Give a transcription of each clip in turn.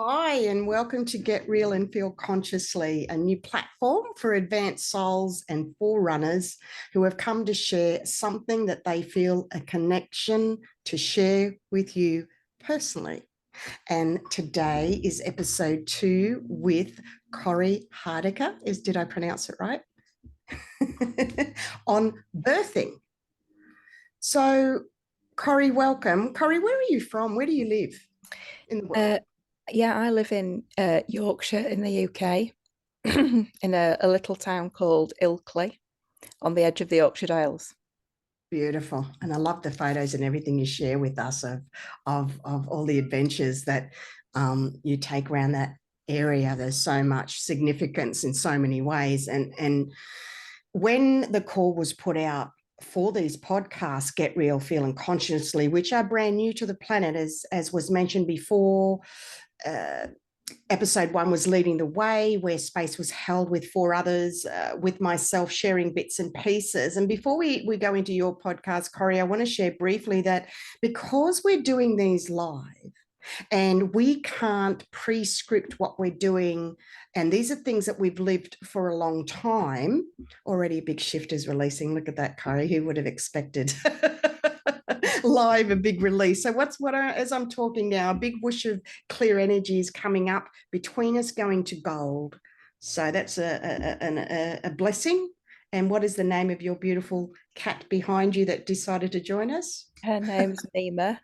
Hi, and welcome to Get Real and Feel Consciously, a new platform for advanced souls and forerunners who have come to share something that they feel a connection to share with you personally. And today is episode 2 with Corrie Hardaker. Did I pronounce it right? On birthing. So, Corrie, welcome. Corrie, where are you from? Where do you live in the world? Yeah, I live in Yorkshire in the UK, in a little town called Ilkley on the edge of the Yorkshire Dales. Beautiful. And I love the photos and everything you share with us of all the adventures that you take around that area. There's so much significance in so many ways. And when the call was put out for these podcasts, Get Real, Feeling Consciously, which are brand new to the planet, as was mentioned before, episode 1 was leading the way, where space was held with 4 others, with myself sharing bits and pieces. And before we go into your podcast, Corrie, I want to share briefly that because we're doing these live and we can't pre-script what we're doing, and these are things that we've lived for a long time. Already a big shift is releasing. Look at that, Corrie. Who would have expected live a big release? So as I'm talking now, a big whoosh of clear energy is coming up between us, going to gold. So that's a blessing. And what is the name of your beautiful cat behind you that decided to join us? Her name's Nima,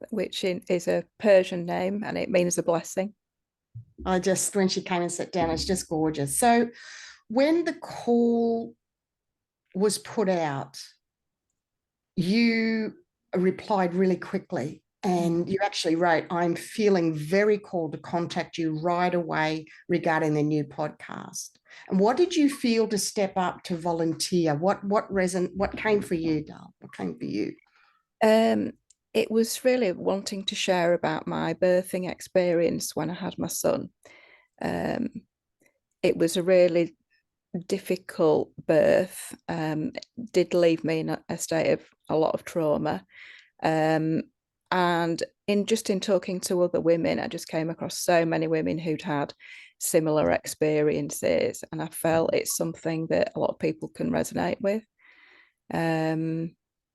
which is a Persian name, and it means a blessing. When she came and sat down, it's just gorgeous. So when the call was put out, you replied really quickly. And you actually wrote, I'm feeling very called to contact you right away regarding the new podcast. And what did you feel to step up to volunteer? What came for you, Dal? What came for you? Um, it was really wanting to share about my birthing experience when I had my son. Um, it was a really difficult birth. Did leave me in a state of a lot of trauma. And in talking to other women, I just came across so many women who'd had similar experiences, and I felt it's something that a lot of people can resonate with.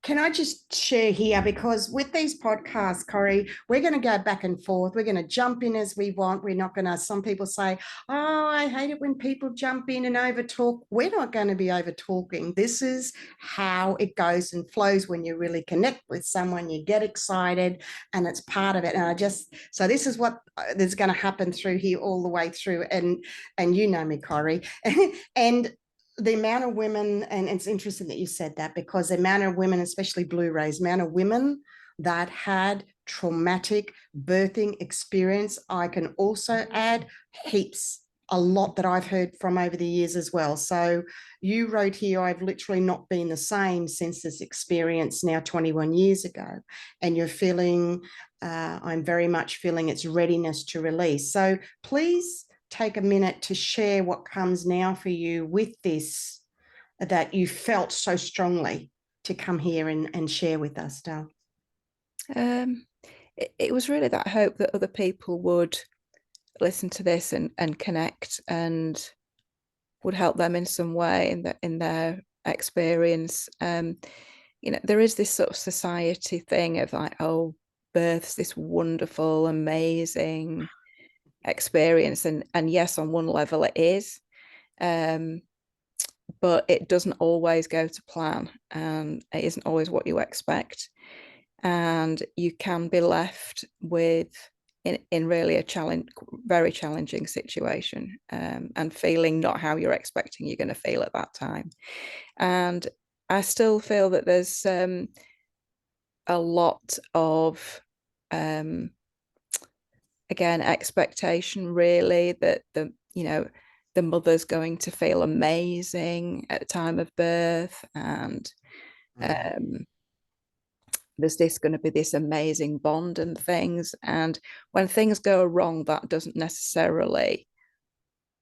Can I just share here? Because with these podcasts, Corrie, we're going to go back and forth. We're going to jump in as we want. We're not going to, some people say, oh, I hate it when people jump in and over talk. We're not going to be over talking. This is how it goes and flows when you really connect with someone. You get excited and it's part of it. So this is what is going to happen through here all the way through. And you know me, Corrie. And the amount of women, and it's interesting that you said that, because the amount of women, especially Blu-rays, amount of women that had traumatic birthing experience, I can also add heaps, a lot that I've heard from over the years as well. So you wrote here, I've literally not been the same since this experience now 21 years ago. And you're feeling, I'm very much feeling its readiness to release. So please take a minute to share what comes now for you with this that you felt so strongly to come here and share with us, Dale. It was really that hope that other people would listen to this and connect and would help them in some way in their experience. There is this sort of society thing of like, oh, birth's this wonderful, amazing experience, and yes, on one level it is, but it doesn't always go to plan, and it isn't always what you expect, and you can be left with in really very challenging situation, and feeling not how you're expecting you're going to feel at that time. And I still feel that there's a lot of again expectation, really, that the mother's going to feel amazing at the time of birth, and there's going to be this amazing bond and things, and when things go wrong, that isn't necessarily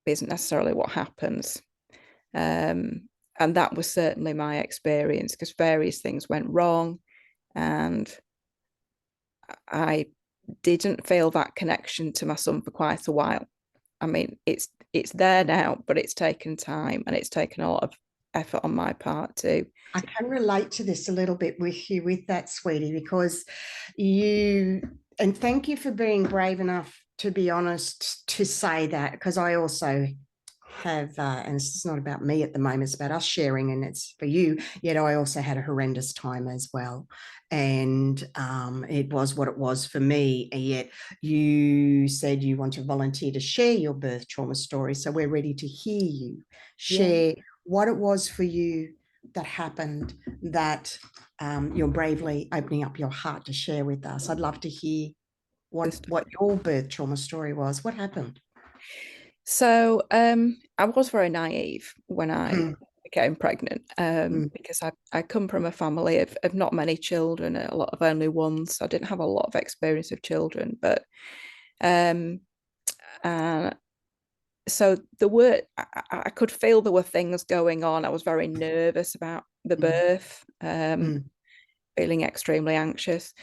what happens. And that was certainly my experience, because various things went wrong, and I didn't feel that connection to my son for quite a while. I mean, it's there now, but it's taken time and it's taken a lot of effort on my part too. I can relate to this a little bit with you with that, sweetie, because you, and thank you for being brave enough to be honest to say that, because I also have, and it's not about me at the moment, it's about us sharing, and it's for you. Yet I also had a horrendous time as well. And it was what it was for me. And yet you said you want to volunteer to share your birth trauma story. So we're ready to hear you share what it was for you that happened, that you're bravely opening up your heart to share with us. I'd love to hear what your birth trauma story was. What happened? So I was very naive when I became pregnant, because I come from a family of not many children, a lot of only ones. So I didn't have a lot of experience of children, but so I could feel there were things going on. I was very nervous about the birth, feeling extremely anxious.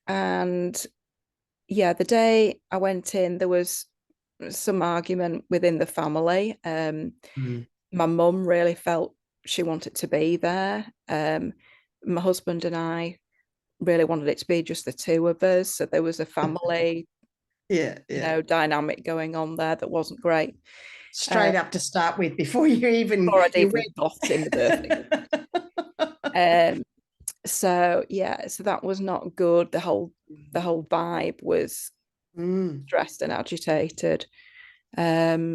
And yeah, the day I went in, there was some argument within the family. My mum really felt she wanted to be there. My husband and I really wanted it to be just the two of us. So there was a family dynamic going on there that wasn't great. Straight up to start with, before you even Before I'd you even got in the birthing. So yeah, so that was not good. The whole vibe was stressed and agitated. Yeah,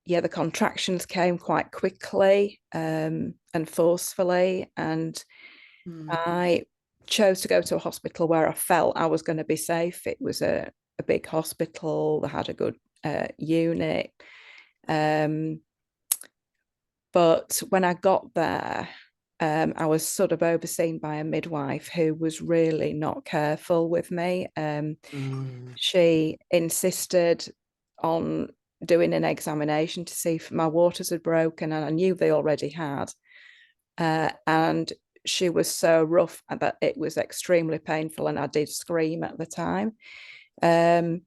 the contractions came quite quickly and forcefully, and I chose to go to a hospital where I felt I was going to be safe. It was a big hospital that had a good unit. But when I got there, I was sort of overseen by a midwife who was really not careful with me. She insisted on doing an examination to see if my waters had broken, and I knew they already had. And she was so rough that it was extremely painful, and I did scream at the time. There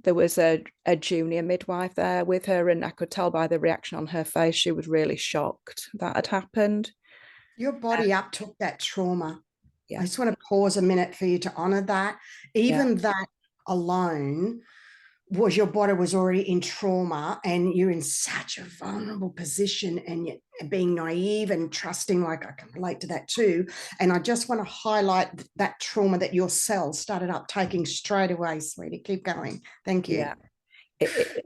was a junior midwife there with her, and I could tell by the reaction on her face she was really shocked that had happened. Your body uptook that trauma. Yeah. I just want to pause a minute for you to honor that. Even that alone was, your body was already in trauma, and you're in such a vulnerable position, and yet being naive and trusting, like I can relate to that too. And I just want to highlight that trauma that your cells started uptaking straight away, sweetie. Keep going. Thank you. Yeah.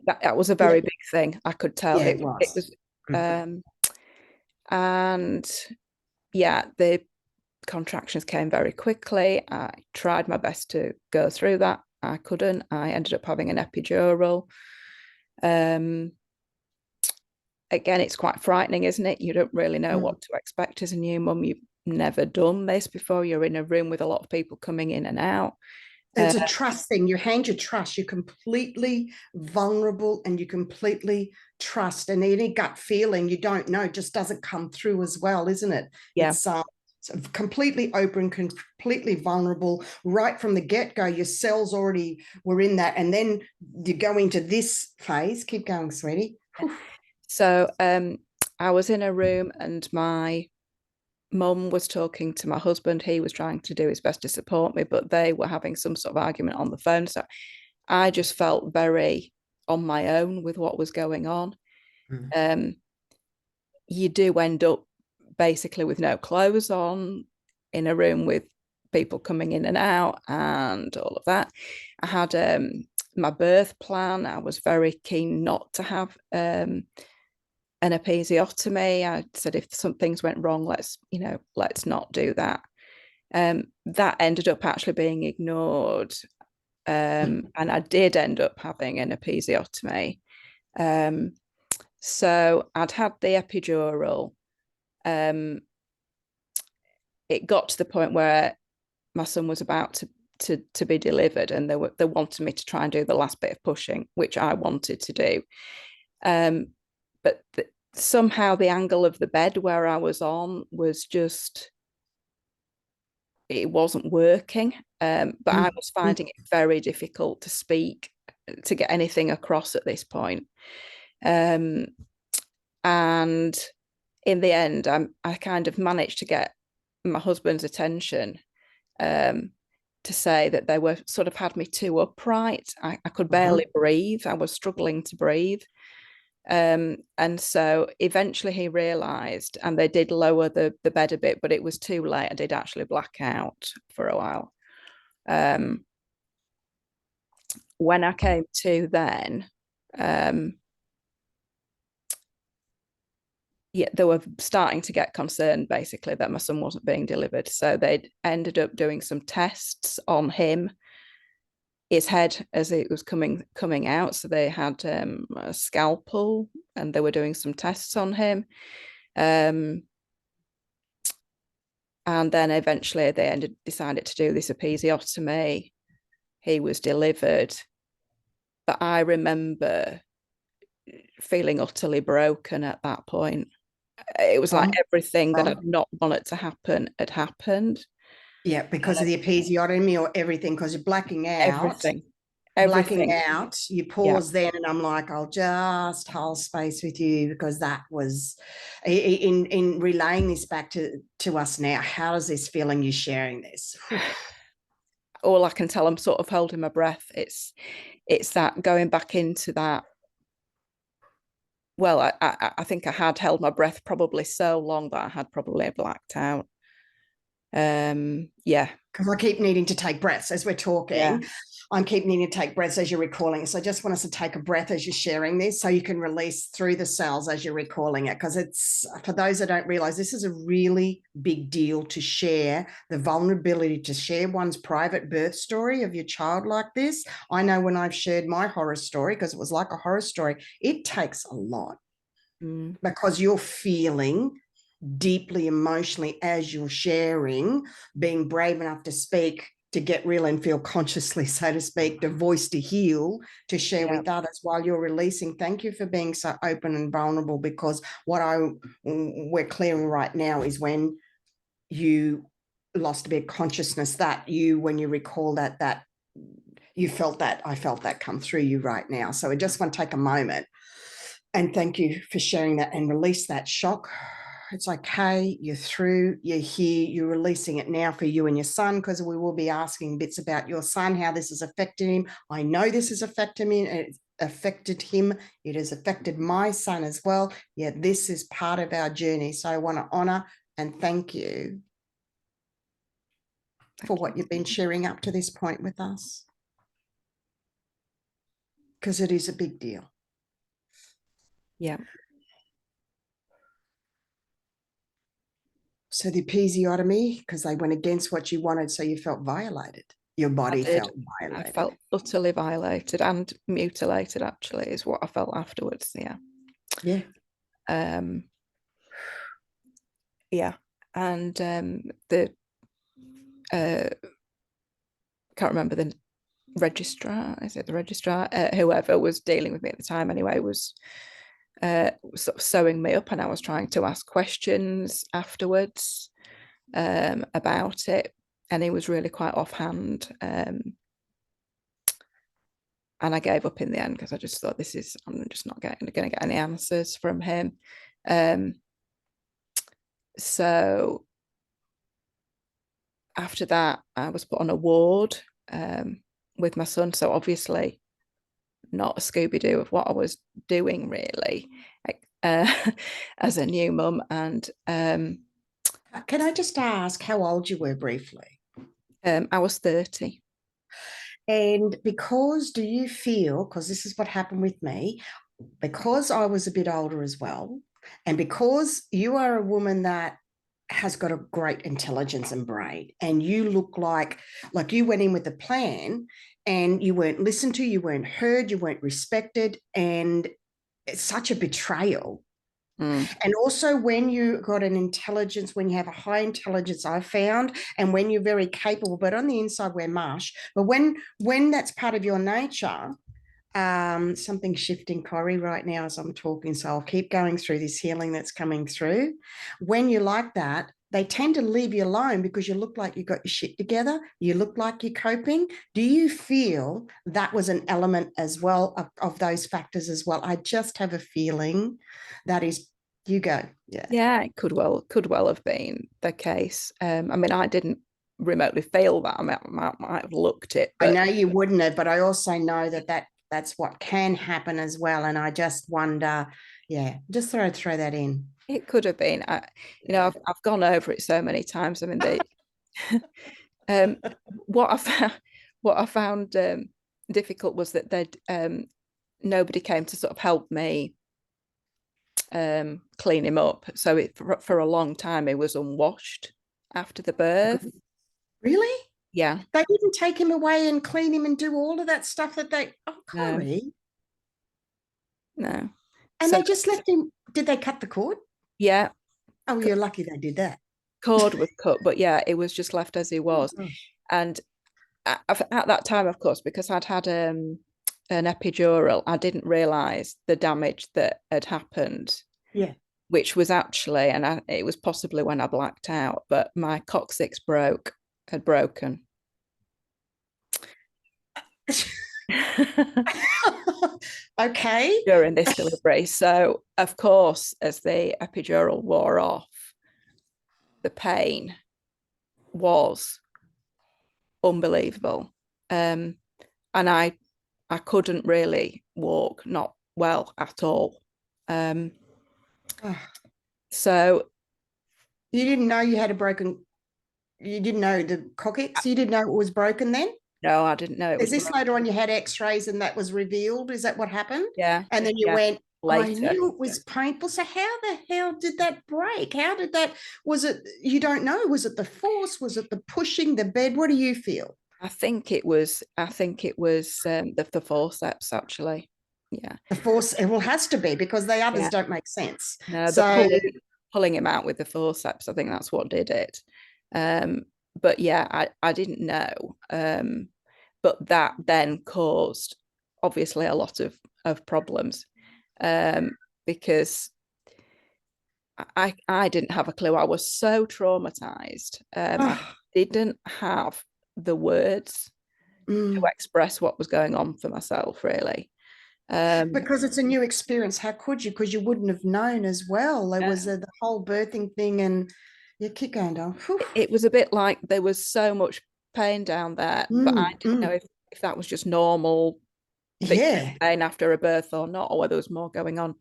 That was a very big thing. I could tell. Yeah, it was and yeah, the contractions came very quickly. I tried my best to go through that. I couldn't. I ended up having an epidural. Again, it's quite frightening, isn't it? You don't really know what to expect as a new mum. You've never done this before. You're in a room with a lot of people coming in and out. It's a trust thing. You hand your trust. You're completely vulnerable, and you completely trust. And any gut feeling you don't know just doesn't come through as well, isn't it? Yeah. It's completely open, completely vulnerable right from the get-go. Your cells already were in that, and then you go into this phase. Keep going, sweetie. So I was in a room, and my mum was talking to my husband. He was trying to do his best to support me, but they were having some sort of argument on the phone. So I just felt very on my own with what was going on. You do end up basically with no clothes on, in a room with people coming in and out and all of that. I had my birth plan. I was very keen not to have an episiotomy. I said, if some things went wrong, let's not do that. That ended up actually being ignored. And I did end up having an episiotomy. So I'd had the epidural. It got to the point where my son was about to be delivered, and they wanted me to try and do the last bit of pushing, which I wanted to do. But somehow the angle of the bed where I was on was just it wasn't working. But I was Mm. finding it very difficult to speak, to get anything across at this point. And in the end, I kind of managed to get my husband's attention, to say that they were sort of had me too upright. I could barely breathe. I was struggling to breathe. And so eventually he realised, and they did lower the bed a bit, but it was too late. I did actually black out for a while. When I came to then, yeah, they were starting to get concerned basically that my son wasn't being delivered. So they'd ended up doing some tests on him, his head, as it was coming out. So they had a scalpel, and they were doing some tests on him. And then eventually they decided to do this episiotomy. He was delivered. But I remember feeling utterly broken at that point. It was like everything that I'd not wanted to happen had happened. Yeah, because of the episiotomy or everything, because you're blacking out. Everything. You pause then, and I'm like, I'll just hold space with you, because that was in relaying this back to us now. How does this feel, and you sharing this? All I can tell, I'm sort of holding my breath. It's that going back into that. Well, I think I had held my breath probably so long that I had probably blacked out. Yeah. Because I keep needing to take breaths as we're talking. Yeah. I keep needing to take breaths as you're recalling. So I just want us to take a breath as you're sharing this, so you can release through the cells as you're recalling it. Because it's, for those that don't realize, this is a really big deal to share the vulnerability, to share one's private birth story of your child like this. I know when I've shared my horror story, because it was like a horror story, it takes a lot, because you're feeling deeply emotionally as you're sharing, being brave enough to speak, to get real and feel consciously, so to speak, to voice, to heal, to share with others while you're releasing. Thank you for being so open and vulnerable, because what we're clearing right now is when you lost a bit of consciousness, that when you recall that you felt that, I felt that come through you right now. So I just want to take a moment and thank you for sharing that and release that shock. It's okay. You're through, you're here, you're releasing it now for you and your son, because we will be asking bits about your son, how this has affected him. I know this has affected me. It affected him. It has affected my son as well. Yeah, this is part of our journey. So I want to honor and thank you for what you've been sharing up to this point with us, because it is a big deal. Yeah. So the episiotomy, because they went against what you wanted, so you felt violated. Your body felt violated. I felt utterly violated and mutilated, actually, is what I felt afterwards. Yeah. Yeah. Yeah. And the can't remember the registrar, is it the registrar? Whoever was dealing with me at the time anyway, was sort of sewing me up, and I was trying to ask questions afterwards about it, and he was really quite offhand, and I gave up in the end, because I just thought, I'm just not going to get any answers from him. So after that, I was put on a ward with my son. So obviously not a Scooby-Doo of what I was doing, really, as a new mum. And can I just ask how old you were briefly? I was 30. And because, do you feel, because this is what happened with me, because I was a bit older as well, and because you are a woman that has got a great intelligence and brain, and you look like you went in with a plan, and you weren't listened to, you weren't heard, you weren't respected, and it's such a betrayal. And also, when you got an intelligence, when you have a high intelligence, I found, and when you're very capable, but on the inside we're mush. But when that's part of your nature, something's shifting, Corrie, right now as I'm talking. So I'll keep going through this healing that's coming through. When you like that, they tend to leave you alone because you look like you got your shit together. You look like you're coping. Do you feel that was an element as well of those factors as well? I just have a feeling that is, you go. Yeah. Yeah, it could well have been the case. I mean, I didn't remotely feel that. I might have looked it, I but know you wouldn't have, but I also know that's what can happen as well. And I just wonder, yeah, just throw that in. it could have been. I've gone over it so many times. I mean, um, what I found what I found difficult was that nobody came to sort of help me clean him up. So for a long time he was unwashed after the birth. Really? Yeah. They didn't take him away and clean him and do all of that stuff that they, oh, No. Corrie. No. And So they just left him. Did they cut the cord? yeah, Oh, you're lucky they did that. cord was cut, but yeah, it was just left as he Oh, was. gosh. And at that time, of course, because I'd had an epidural, I didn't realize the damage that had happened, Yeah. which was actually, and it was possibly when I blacked out, but my coccyx had broken. Okay. During this delivery. So, of course, as the epidural wore off, the pain was unbelievable. And I couldn't really walk, not well at all. So You didn't know you had you didn't know the coccyx, you didn't know it was broken then? no, I didn't know it Is was this broken. later on you had x-rays and that was revealed? Is that what happened? Yeah. And then you Yeah. went, I Later. knew it was painful. So how the hell did that break? How did that, was it, you don't know, was it the force? Was it the pushing the bed? What do you feel? I think it was the forceps actually. Yeah. The force, it will has to be because the others Yeah. don't make sense. No, So pulling him out with the forceps, I think that's what did it. But yeah, I didn't know. But that then caused obviously a lot of problems, because I didn't have a clue. I was so traumatized. I didn't have the words to express what was going on for myself, really. Because it's a new experience. How could you? Because you wouldn't have known as well. There was the whole birthing thing, and you keep going down. It was a bit like there was so much pain down there, but I didn't know if that was just normal Yeah. pain after a birth or not, or whether there was more going on.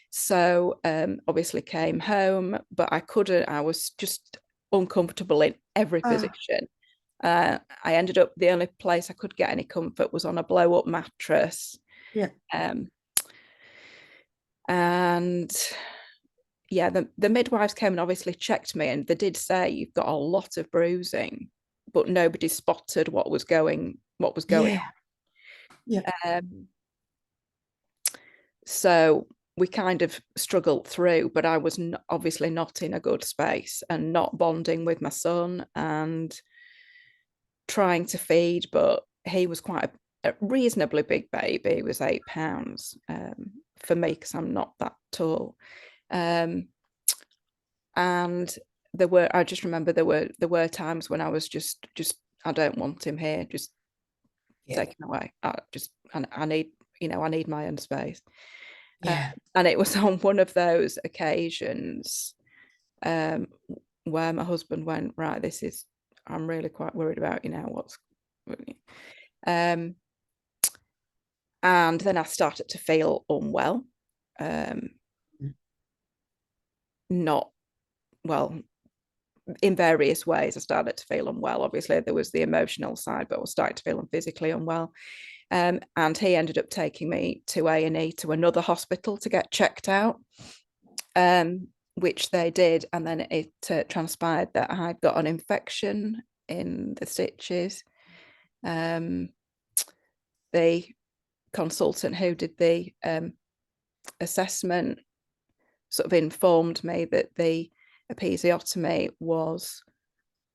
So obviously came home, but I couldn't. I was just uncomfortable in every position. I ended up, the only place I could get any comfort was on a blow up mattress. Yeah. And yeah, the midwives came and obviously checked me, and they did say you've got a lot of bruising, but nobody spotted what was going on. Yeah. So we kind of struggled through, but I was obviously not in a good space and not bonding with my son and trying to feed, but he was quite a reasonably big baby. He was 8 pounds for me because I'm not that tall. And I just remember there were times when I was just I don't want him here, just take him away. I need my own space. Yeah. And it was on one of those occasions where my husband went, right, I'm really quite worried about you now. And then I started to feel unwell. Not well, in various ways. I started to feel unwell. Obviously, there was the emotional side, but I was starting to feel physically unwell. And he ended up taking me to A&E, to another hospital, to get checked out, which they did. And then it transpired that I'd got an infection in the stitches. The consultant who did the assessment sort of informed me that the episiotomy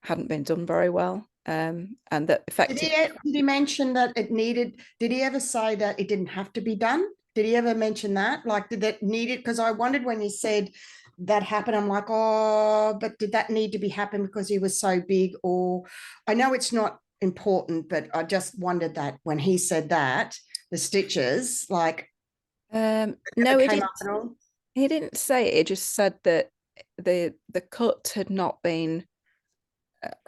hadn't been done very well, and that effectively. Did he mention that it needed? Did he ever say that it didn't have to be done? Did he ever mention that? Like, did that need it? Because I wondered when you said that happened, I'm like, oh, but did that need to be happen because he was so big? Or I know it's not important, but I just wondered that when he said that, the stitches, like, No, it came up at all. he didn't say it. He just said that the cut had not been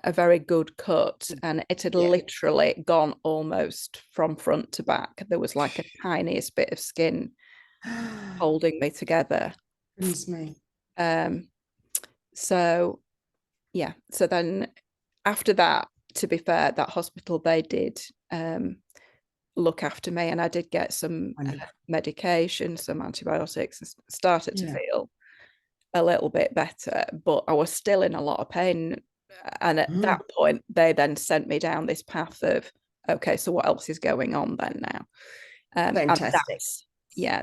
a very good cut, and it had Yeah. literally gone almost from front to back. There was like a tiniest bit of skin holding me together. Goodness me. Um, so yeah, so then after that, to be fair, that hospital, they did look after me, and I did get some Wonderful. medication, some antibiotics, and started to Yeah. feel a little bit better, but I was still in a lot of pain. And at Mm, that point, they then sent me down this path of, okay, so what else is going on then now? And fantastic.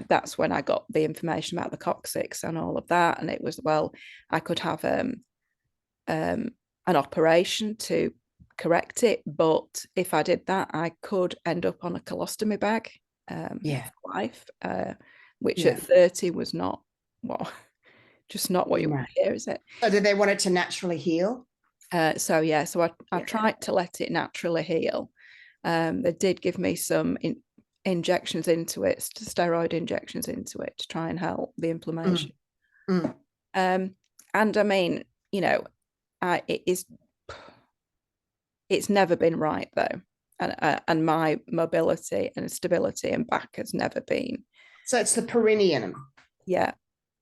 that's when I got the information about the coccyx and all of that. And it was, well, I could have an operation to correct it, but if I did that, I could end up on a colostomy bag Yeah. for life, which Yeah. at 30 was not what, just not what you No. want to hear, is it? So did they want it to naturally heal? So I Yeah. tried to let it naturally heal. They did give me some injections into it, steroid injections into it to try and help the inflammation. Mm, mm. And I mean, you know, it's never been right though, and my mobility and stability and back has never been. So it's the perineum. Yeah,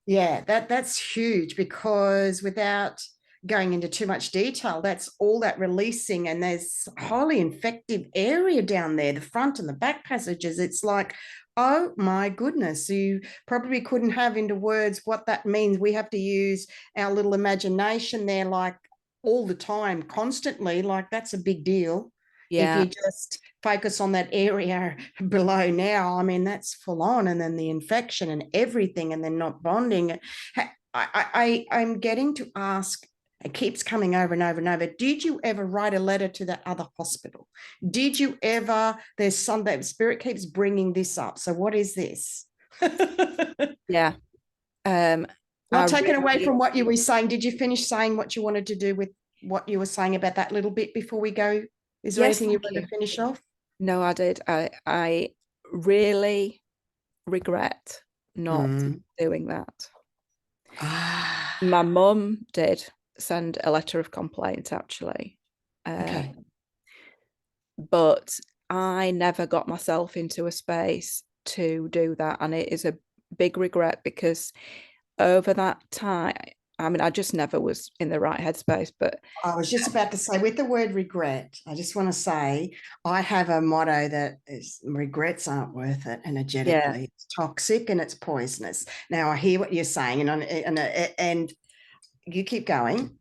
Yeah, that's huge because without going into too much detail, that's all that releasing, and there's a highly infective area down there, the front and the back passages. It's like, oh my goodness, you probably couldn't have into words what that means. We have to use our little imagination there, like all the time, constantly. Like that's a big deal. If yeah, you just focus on that area below now, I mean, that's full on. And then the infection and everything, and then not bonding. I'm getting to ask, it keeps coming over and over and over. Did you ever write a letter to that other hospital? Did you ever? There's some that spirit keeps bringing this up. So what is this? yeah. Um, I Not taken away really, from what you were saying. Did you finish saying what you wanted to do with what you were saying about that little bit before we go? Is there yes, anything you thank want you. to finish off? No, I did. I really regret not Mm. doing that. My Ah, mum did send a letter of complaint, actually, okay. but I never got myself into a space to do that, and it is a big regret because over that time, I mean, I just never was in the right headspace. But I was just about to say, with the word regret, I just want to say I have a motto that is regrets aren't worth it yeah, energetically. It's toxic and it's poisonous. Now I hear what you're saying, and you keep going,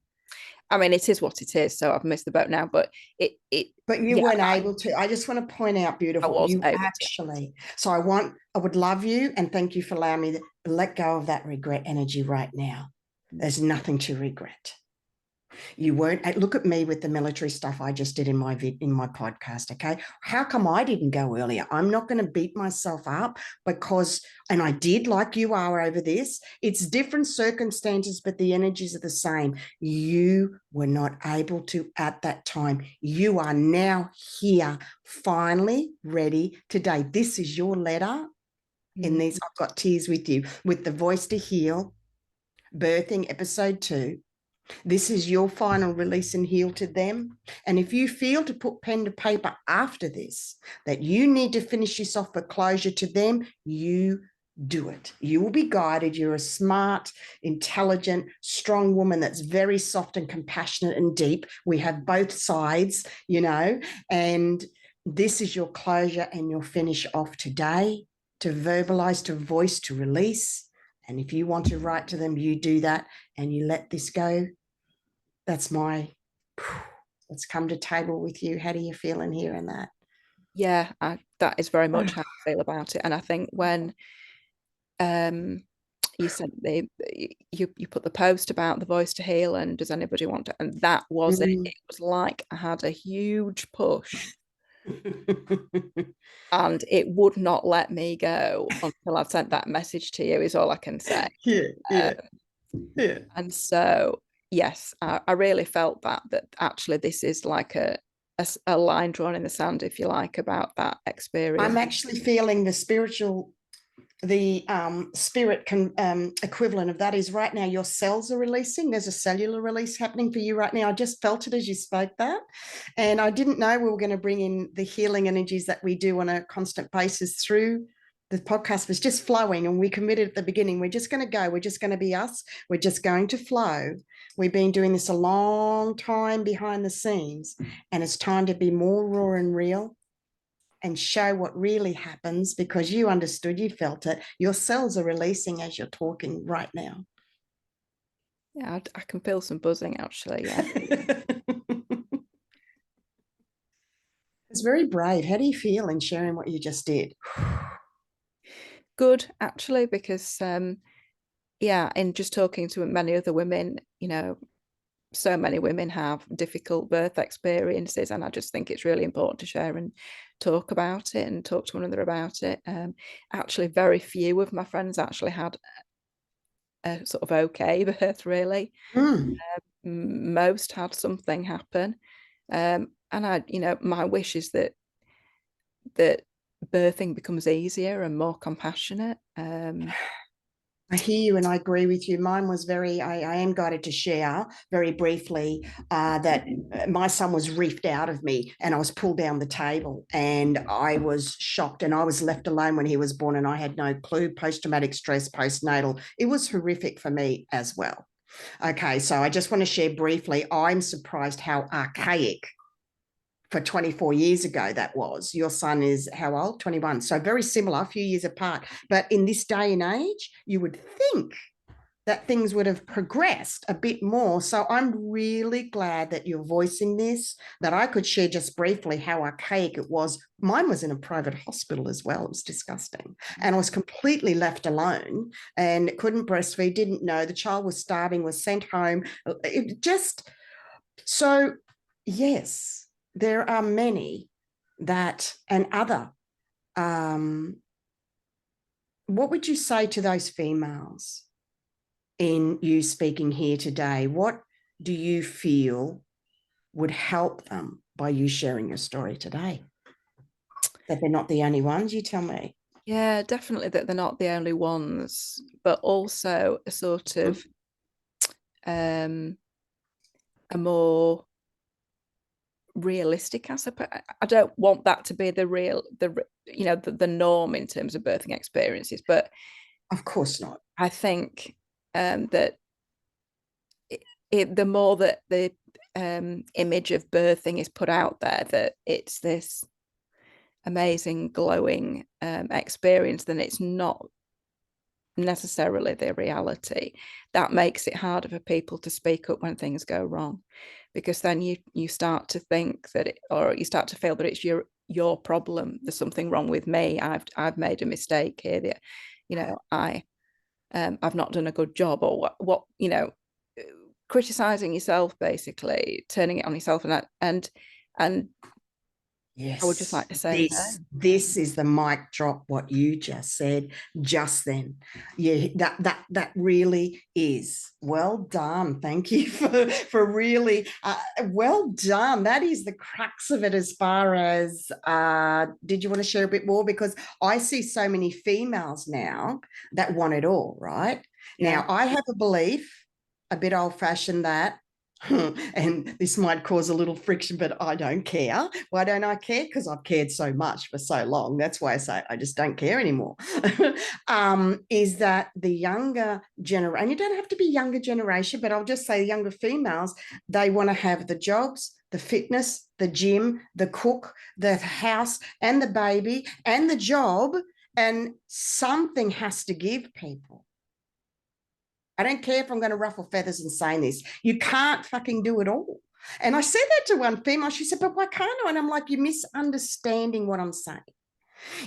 I mean, it is what it is. So I've missed the boat now, but but you yeah, weren't able to. I just want to point out, I beautiful, you wasn't able to. actually. So I would love you and thank you for allowing me to let go of that regret energy right now. There's nothing to regret. You weren't. Look at me with the military stuff I just did in my podcast. Okay, how come I didn't go earlier? I'm not going to beat myself up because, and I did, like you are over this. It's different circumstances, but the energies are the same. You were not able to at that time. You are now here, finally ready today. This is your letter. In Mm. these, I've got tears with you, with the voice to heal, birthing episode 2. This is your final release and heal to them. And if you feel to put pen to paper after this, that you need to finish this off for closure to them, you do it. You will be guided. You're a smart, intelligent, strong woman that's very soft and compassionate and deep. We have both sides, and this is your closure and your finish off today, to verbalize, to voice, to release. And if you want to write to them, you do that and you let this go. That's my, let's come to table with you. How do you feel in hearing that? Yeah, that is very much how I feel about it. And I think when you sent you put the post about the voice to heal and does anybody want to, and that was it. Mm. It was like I had a huge push And it would not let me go until I'd sent that message to you, is all I can say. Yeah, yeah, yeah. And so, yes, I really felt that actually this is like a line drawn in the sand, if you like, about that experience. I'm actually feeling the spirit equivalent of that is right now your cells are releasing. There's a cellular release happening for you right now. I just felt it as you spoke that, and I didn't know we were going to bring in the healing energies that we do on a constant basis through the podcast. Was just flowing, and we committed at the beginning, we're just going to go, we're just going to be us, we're just going to flow. We've been doing this a long time behind the scenes, and it's time to be more raw and real and show what really happens, because you understood, you felt it. Your cells are releasing as you're talking right now. Yeah, I can feel some buzzing actually. Yeah. It's very brave. How do you feel in sharing what you just did? Good, actually, because yeah, in just talking to many other women, you know, so many women have difficult birth experiences, and I just think it's really important to share and talk about it and talk to one another about it. Actually, very few of my friends actually had a sort of okay birth, really. Most had something happen. And I, you know, my wish is that birthing becomes easier and more compassionate. I hear you and I agree with you. Mine was I am guided to share very briefly that my son was reefed out of me and I was pulled down the table, and I was shocked, and I was left alone when he was born, and I had no clue. Post-traumatic stress, postnatal. It was horrific for me as well. Okay, so I just want to share briefly. I'm surprised how archaic for 24 years ago that was. Your son is how old? 21. So very similar, a few years apart. But in this day and age, you would think that things would have progressed a bit more. So I'm really glad that you're voicing this, that I could share just briefly how archaic it was. Mine was in a private hospital as well. It was disgusting. And I was completely left alone and couldn't breastfeed, didn't know. The child was starving, was sent home. It just, so yes, there are many that, and other, what would you say to those females in you speaking here today? What do you feel would help them by you sharing your story today? That they're not the only ones, you tell me. Yeah, definitely that they're not the only ones, but also a sort of a more realistic, I suppose. I don't want that to be the norm in terms of birthing experiences, but of course not. I think that the more that the image of birthing is put out there, that it's this amazing glowing experience, then it's not necessarily the reality. That makes it harder for people to speak up when things go wrong, because then you start to think that or you start to feel that it's your problem. There's something wrong with me. I've made a mistake here. That, you know, I've not done a good job, or what you know, criticizing yourself, basically turning it on yourself, and yes, I would just like to say this is the mic drop, what you just said just then. Yeah, that really is well done. Thank you for really well done. That is the crux of it. As far as did you want to share a bit more? Because I see so many females now that want it all, right? Yeah. Now I have a belief, a bit old-fashioned, that and this might cause a little friction, but I don't care. Why don't I care? Because I've cared so much for so long. That's why I say I just don't care anymore. Is that the younger generation, and you don't have to be younger generation, but I'll just say younger females, they want to have the jobs, the fitness, the gym, the cook, the house, and the baby, and the job, and something has to give people. I don't care if I'm going to ruffle feathers in saying this. You can't fucking do it all. And I said that to one female. She said, but why can't I? And I'm like, you're misunderstanding what I'm saying.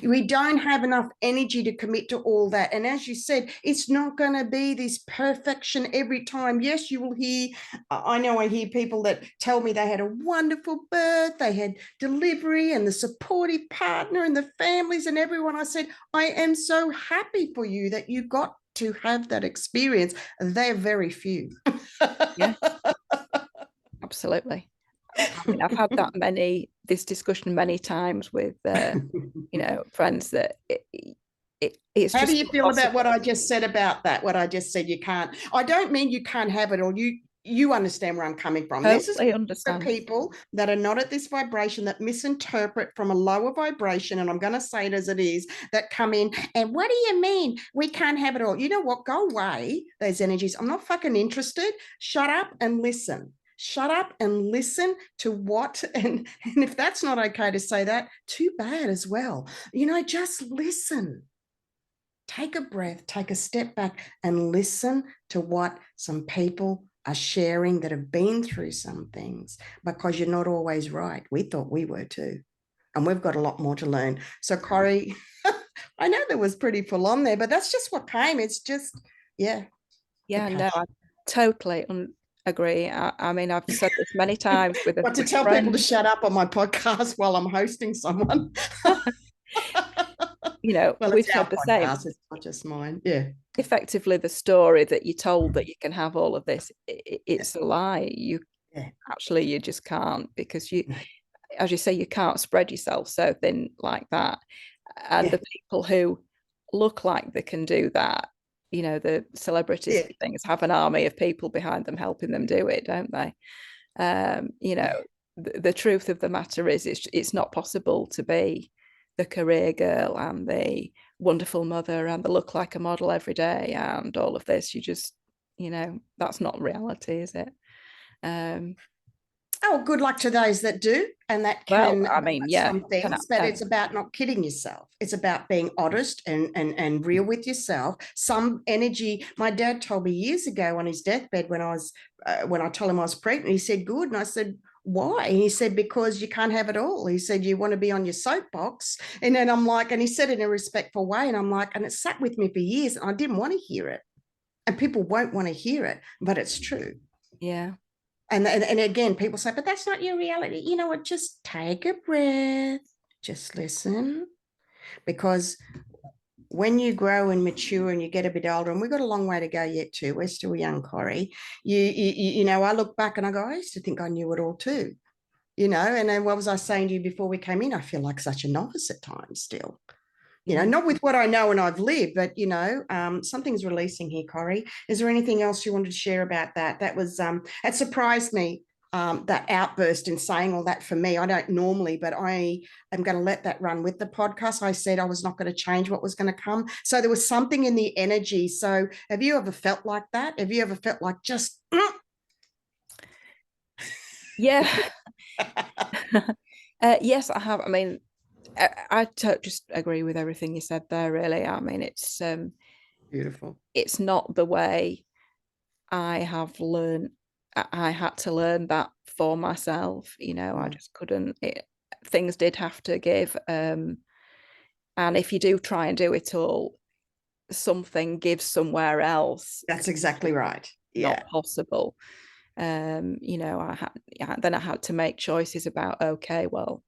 We don't have enough energy to commit to all that. And as you said, it's not going to be this perfection every time. Yes, you will hear, I hear people that tell me they had a wonderful birth, they had delivery and the supportive partner and the families and everyone. I said, I am so happy for you that you got to have that experience. They're very few. Yeah, absolutely. I mean, I've had this discussion many times with, friends that it's How just do you feel impossible. about what I just said about that? What I just said, you can't. I don't mean you can't have it, or you understand where I'm coming from. This is Totally for understand. people that are not at this vibration, that misinterpret from a lower vibration, and I'm going to say it as it is, that come in and what do you mean we can't have it all? You know what? Go away, those energies. I'm not fucking interested. Shut up and listen. Shut up and listen to what, and if that's not okay to say that, too bad as well. Just listen. Take a breath, take a step back and listen to what some people are sharing that have been through some things, because you're not always right. We thought we were too. And we've got a lot more to learn. So, Corrie, I know there was pretty full on there, but that's just what came. It's just, yeah. Yeah, no, I totally agree. I mean, I've said this many times with What to tell people to shut up on my podcast while I'm hosting someone. Well, We've it's our said the same. podcast. It's not just mine. Yeah. Effectively, the story that you told that you can have all of this, it's a lie. You just can't, because as you say, you can't spread yourself so thin like that. And the people who look like they can do that, the celebrities and things, have an army of people behind them helping them do it, don't they? The truth of the matter is it's not possible to be the career girl and the wonderful mother and the look like a model every day and all of this. You just, that's not reality, is it? Good luck to those that do, and that can, I mean, yeah, some things, but it's about not kidding yourself. It's about being honest and real with yourself. Some energy. My dad told me years ago on his deathbed when I told him I was pregnant, he said, "Good," and I said, "Why?" And he said, "Because you can't have it all." He said, "You want to be on your soapbox," and then I'm like, and he said it in a respectful way, and I'm like, and it sat with me for years, and I didn't want to hear it, and people won't want to hear it, but it's true. Yeah. And again, people say, but that's not your reality. You know what? Just take a breath, just listen. Because when you grow and mature and you get a bit older, and we've got a long way to go yet too, we're still young, Corrie. I look back and I go, I used to think I knew it all too. And then what was I saying to you before we came in? I feel like such a novice at times still. Not with what I know and I've lived, but, something's releasing here, Corrie. Is there anything else you wanted to share about that? That was, it surprised me, that outburst in saying all that for me. I don't normally, but I am going to let that run with the podcast. I said I was not going to change what was going to come. So there was something in the energy. So have you ever felt like that? Have you ever felt like just... Yeah. Yes, I have. I mean, I just agree with everything you said there, really. I mean, it's beautiful. It's not the way I have learned. I had to learn that for myself. I just couldn't. Things did have to give. And if you do try and do it all, something gives somewhere else. That's exactly right. Yeah. Not possible. Then I had to make choices about, okay, well,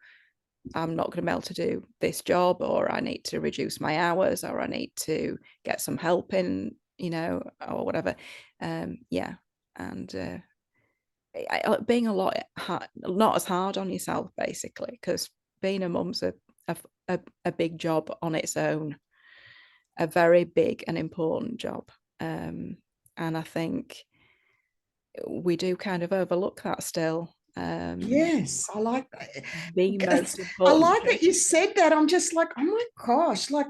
I'm not going to be able to do this job, or I need to reduce my hours, or I need to get some help in, or whatever. And being not as hard on yourself, basically, because being a mum's a big job on its own, a very big and important job. And I think we do kind of overlook that still. Yes, I like that. The most important. I like that you said that. I'm just like, oh my gosh, like,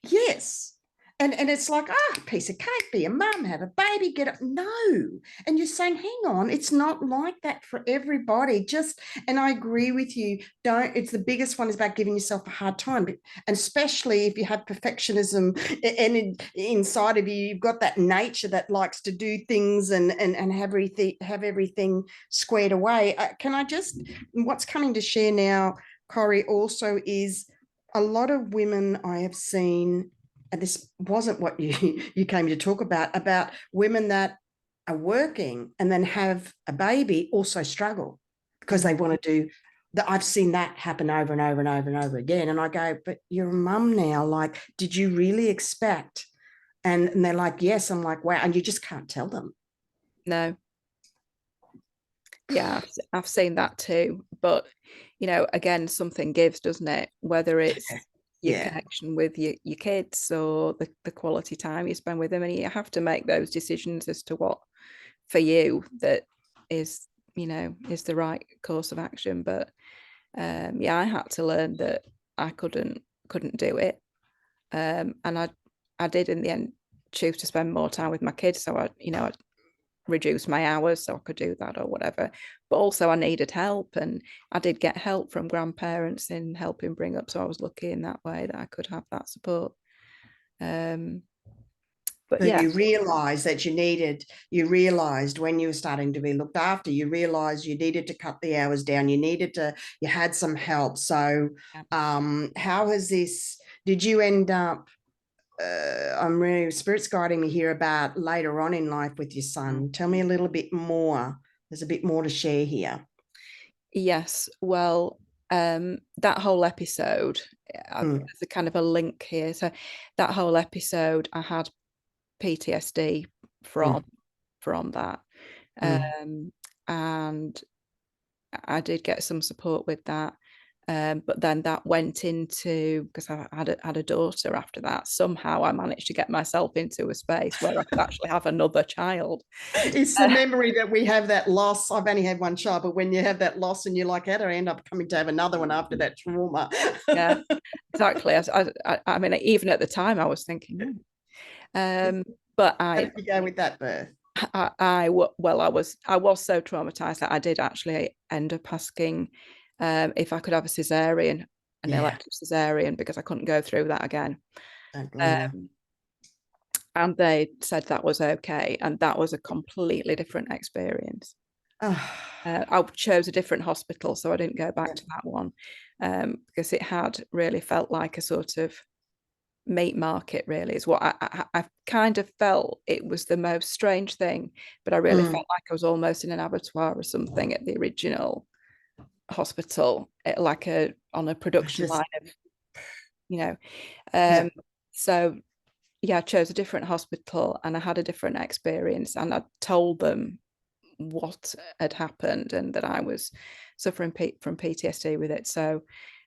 yes. And it's like, piece of cake, be a mum, have a baby, get up. No. And you're saying, hang on, it's not like that for everybody. And I agree with you. It's the biggest one is about giving yourself a hard time. And especially if you have perfectionism and inside of you, you've got that nature that likes to do things and have everything squared away. What's coming to share now, Corrie, also is a lot of women I have seen, and this wasn't what you came to talk about women that are working and then have a baby also struggle because they want to do that. I've seen that happen over and over and over and over again. And I go, but you're a mum now. Like, did you really expect? And they're like, yes. I'm like, wow. And you just can't tell them. No. Yeah, I've seen that too. But, you know, again, something gives, doesn't it? Whether it's your Yeah. connection with your kids or the quality time you spend with them. And you have to make those decisions as to what for you that is, you know, is the right course of action. But yeah, I had to learn that I couldn't do it. And I did in the end choose to spend more time with my kids. So I, you know, I reduce my hours so I could do that or whatever. But also I needed help, and I did get help from grandparents in helping bring up. So I was lucky in that way that I could have that support. But So yeah, you realized that you realized when you were starting to be looked after, you realized you needed to cut the hours down. You had some help. So how has this, did you end up, I'm really, Spirit's guiding me here about later on in life with your son. Tell me a little bit more. There's a bit more to share here. yes. Well, that whole episode, there's a kind of a link here. So that whole episode, I had PTSD from that. And I did get some support with that. But then that went into, because I had a daughter after that, somehow I managed to get myself into a space where I could actually have another child. It's the memory that we have, that loss. I've only had one child, but when you have that loss and you're like, how do I end up coming to have another one after that trauma? Yeah, exactly. I mean, even at the time I was thinking, but how did you go with that birth? I was so traumatized that I did actually end up asking if I could have a cesarean, an elective cesarean, because I couldn't go through that again. Don't blame you. And they said that was okay, and that was a completely different experience. I chose a different hospital, so I didn't go back to that one because it had really felt like a sort of meat market, really, is what I kind of felt. It was the most strange thing, but I really felt like I was almost in an abattoir or something at the original hospital, like on a production line of, you know. So yeah, I chose a different hospital and I had a different experience, and I told them what had happened and that I was suffering from PTSD with it. So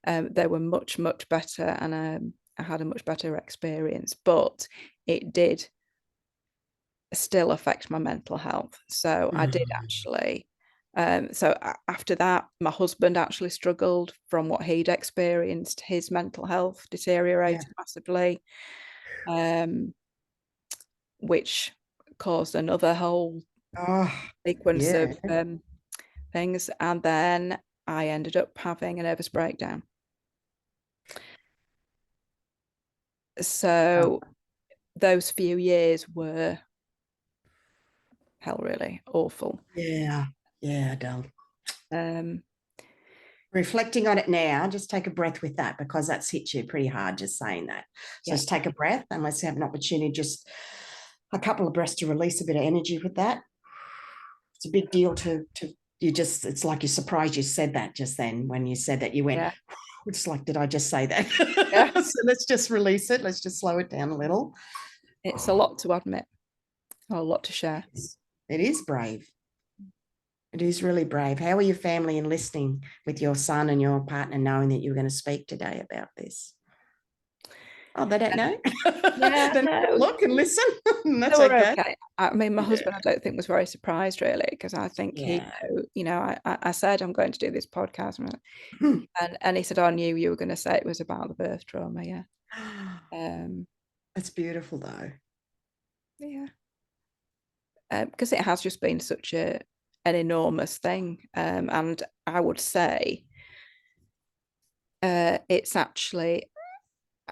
they were much better, and I had a much better experience, but it did still affect my mental health. So I did actually. So after that, my husband actually struggled from what he'd experienced. His mental health deteriorated massively, which caused another whole sequence of things. And then I ended up having a nervous breakdown. So those few years were hell, really awful. Yeah, Adele. Reflecting on it now, just take a breath with that, because that's hit you pretty hard just saying that. So just take a breath, and let's have an opportunity, just a couple of breaths, to release a bit of energy with that. It's a big deal to you just, it's like you're surprised you said that just then. When you said that, you went, it's like, did I just say that? So let's just release it. Let's just slow it down a little. It's a lot to admit, or a lot to share. It is brave. It is really brave. How are your family in listening with your son and your partner, knowing that you were going to speak today about this? Oh, they don't know. Yeah, no. Look and listen. That's okay. I mean, my husband, I don't think, was very surprised, really, because I think he knew. You know, I said I'm going to do this podcast, and he said, I knew you were going to say it was about the birth trauma. Yeah. That's beautiful, though. Yeah. Because it has just been such an enormous thing, and I would say it's actually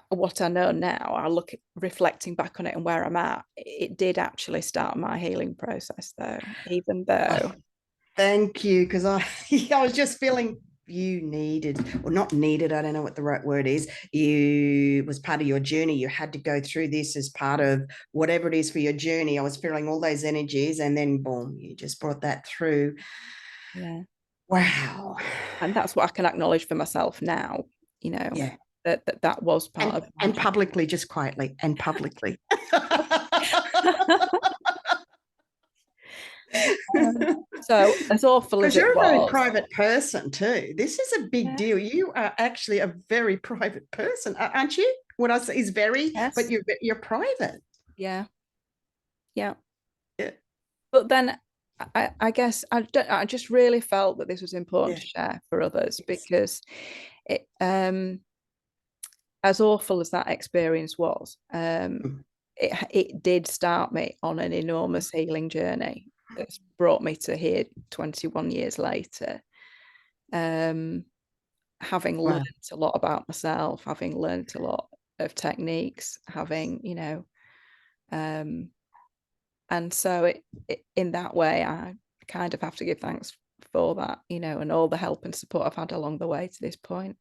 what I know now. I look at reflecting back on it and where I'm at. It did actually start my healing process, though, even though. Thank you, because I was just feeling you needed, or not needed, I don't know what the right word is, you was part of your journey, you had to go through this as part of whatever it is for your journey. I was feeling all those energies, and then boom, you just brought that through. Yeah. Wow. And that's what I can acknowledge for myself now, you know, Yeah. that was part of And publicly, just quietly, and publicly. So as awful as Because it you're a very was, private person too. This is a big deal. You are actually a very private person, aren't you? What I say is very, yes, but you're private. yeah, yeah. Yeah. But then I guess I just really felt that this was important Yeah. to share for others, Yes. because it, as awful as that experience was, it did start me on an enormous healing journey that's brought me to here 21 years later. Having Wow. learned a lot about myself, having learned a lot of techniques, having, you know, and so in that way, I kind of have to give thanks for that, you know, and all the help and support I've had along the way to this point.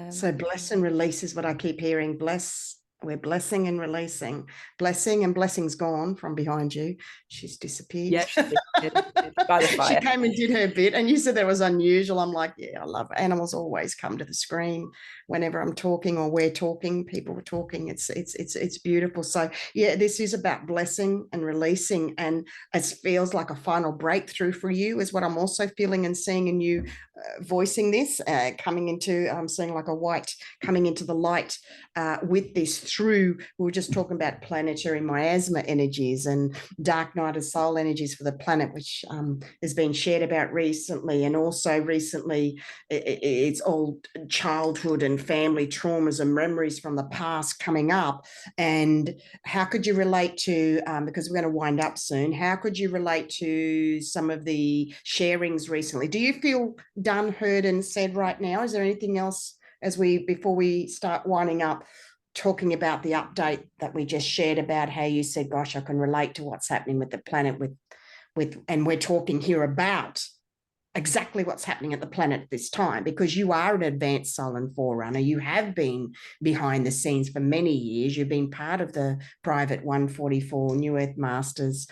So bless and release is what I keep hearing. Bless. We're blessing and releasing. Blessing, and blessing's gone from behind you. She's disappeared. Yeah, she did by the She fire. came and did her bit, and you said that was unusual. I'm like, yeah, I love it. Animals always come to the screen whenever I'm talking or we're talking. People are talking. It's beautiful. So yeah, this is about blessing and releasing, and it feels like a final breakthrough for you, is what I'm also feeling and seeing in you, voicing this, coming into, I'm seeing like a white coming into the light with this through, we were just talking about planetary miasma energies and dark night of soul energies for the planet, which has been shared about recently. And also recently, it's all childhood and family traumas and memories from the past coming up. And how could you relate to, because we're going to wind up soon, how could you relate to some of the sharings recently? Do you feel done, heard, and said right now? Is there anything else before we start winding up, talking about the update that we just shared about how you said, gosh, I can relate to what's happening with the planet, and we're talking here about exactly what's happening at the planet this time, because you are an advanced soul and forerunner. You have been behind the scenes for many years. You've been part of the private 144 New Earth Masters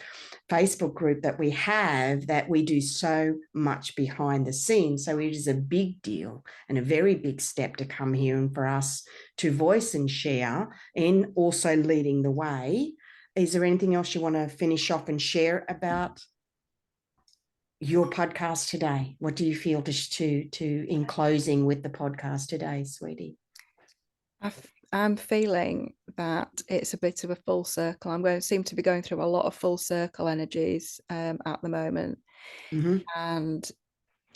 Facebook group that we have, that we do so much behind the scenes. So it is a big deal and a very big step to come here and for us to voice and share, and also leading the way. Is there anything else you want to finish off and share about your podcast today? What do you feel to in closing with the podcast today, sweetie? I'm feeling that it's a bit of a full circle. Seem to be going through a lot of full circle energies at the moment. Mm-hmm. And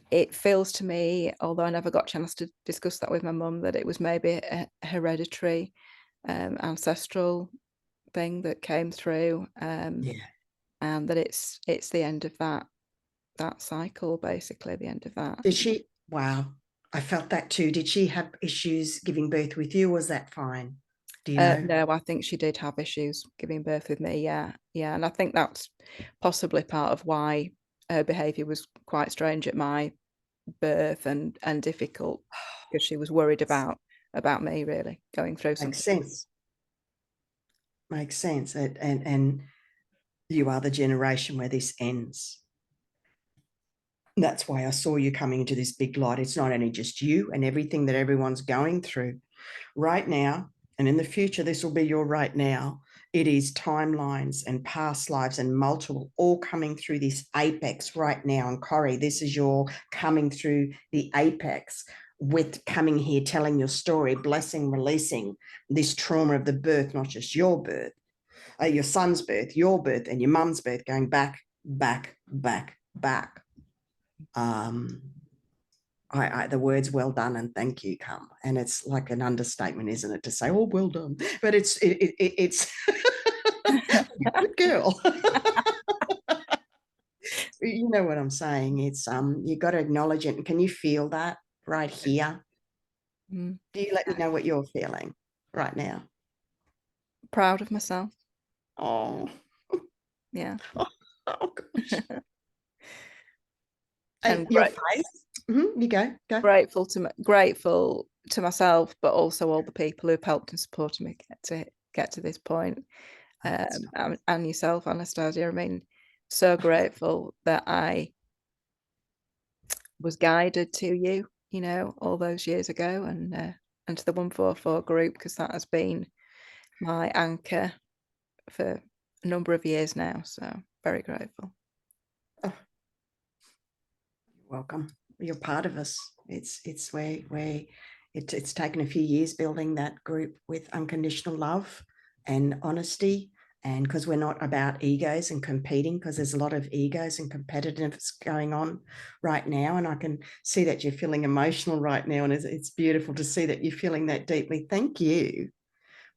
it feels to me, although I never got a chance to discuss that with my mum, that it was maybe a hereditary ancestral thing that came through, and that it's the end of that cycle, basically the end of that. Did she? Wow, I felt that too. Did she have issues giving birth with you? Was that fine? Do you know? No, I think she did have issues giving birth with me. Yeah, and I think that's possibly part of why her behaviour was quite strange at my birth and difficult, because she was worried about me really going through something. Makes sense. And you are the generation where this ends. That's why I saw you coming into this big light. It's not only just you and everything that everyone's going through right now, and in the future, this will be your right now. It is timelines and past lives and multiple all coming through this apex right now. And Corrie, this is your coming through the apex, with coming here, telling your story, blessing, releasing this trauma of the birth, not just your birth, your son's birth, your birth, and your mum's birth, going back, back, back, back. The words "well done" and "thank you" come, and it's like an understatement, isn't it, to say, "Oh, well done"? But it's good girl. You know what I'm saying? It's you got to acknowledge it. And can you feel that right here? Do you let me know what you're feeling right now? Proud of myself. Oh, yeah. oh gosh. And your face. You go. Grateful to myself, but also all the people who've helped and supported me get to this point. And yourself, Anastasia. I mean, so grateful that I was guided to you, you know, all those years ago, and to the 144 group, because that has been my anchor for a number of years now. So very grateful. Oh. Welcome. You're part of us. It's where it's taken a few years building that group with unconditional love and honesty. And because we're not about egos and competing, because there's a lot of egos and competitiveness going on right now. And I can see that you're feeling emotional right now. And it's beautiful to see that you're feeling that deeply. Thank you,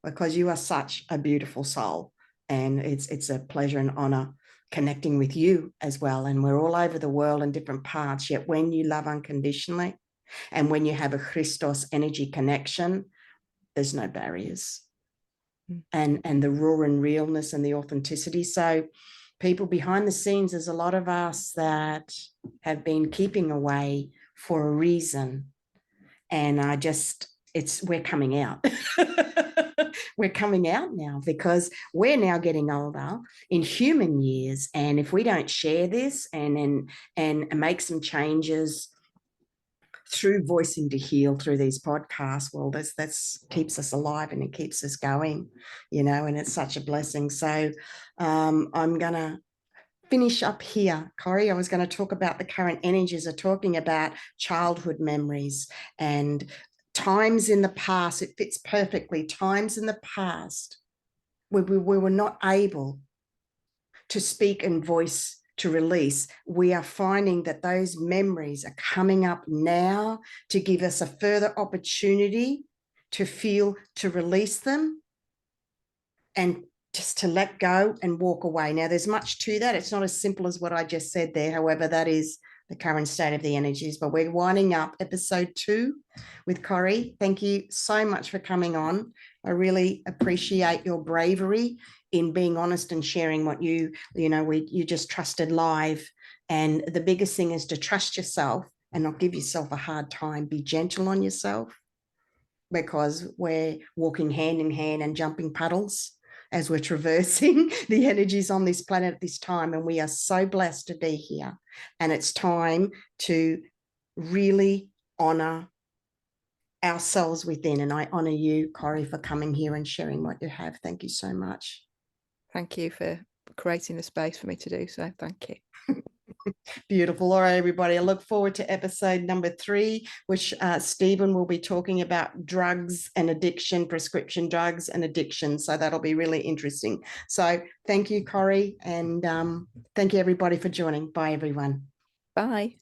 because you are such a beautiful soul. And it's a pleasure and honor connecting with you as well. And we're all over the world in different parts. Yet when you love unconditionally and when you have a Christos energy connection, there's no barriers. And the raw and realness and the authenticity. So people behind the scenes, there's a lot of us that have been keeping away for a reason. And we're coming out. We're coming out now because we're now getting older in human years. And if we don't share this and make some changes through Voicing to Heal, through these podcasts, well, that's keeps us alive and it keeps us going, you know, and it's such a blessing. So I'm going to finish up here, Corrie. I was going to talk about the current energies of talking about childhood memories and times in the past. It fits perfectly. Times in the past where we were not able to speak and voice to release. We are finding that those memories are coming up now to give us a further opportunity to feel, to release them and just to let go and walk away. Now, there's much to that. It's not as simple as what I just said there. However, that is the current state of the energies. But we're winding up episode 2 with Corrie. Thank you so much for coming on. I really appreciate your bravery in being honest and sharing what you just trusted live. And the biggest thing is to trust yourself and not give yourself a hard time. Be gentle on yourself, because we're walking hand in hand and jumping puddles as we're traversing the energies on this planet at this time. And we are so blessed to be here. And it's time to really honor ourselves within. And I honor you, Corrie, for coming here and sharing what you have. Thank you so much. Thank you for creating the space for me to do so. Thank you. Beautiful. All right, everybody. I look forward to episode number 3, which Stephen will be talking about drugs and addiction, prescription drugs and addiction. So that'll be really interesting. So thank you, Corrie. And thank you, everybody, for joining. Bye, everyone. Bye.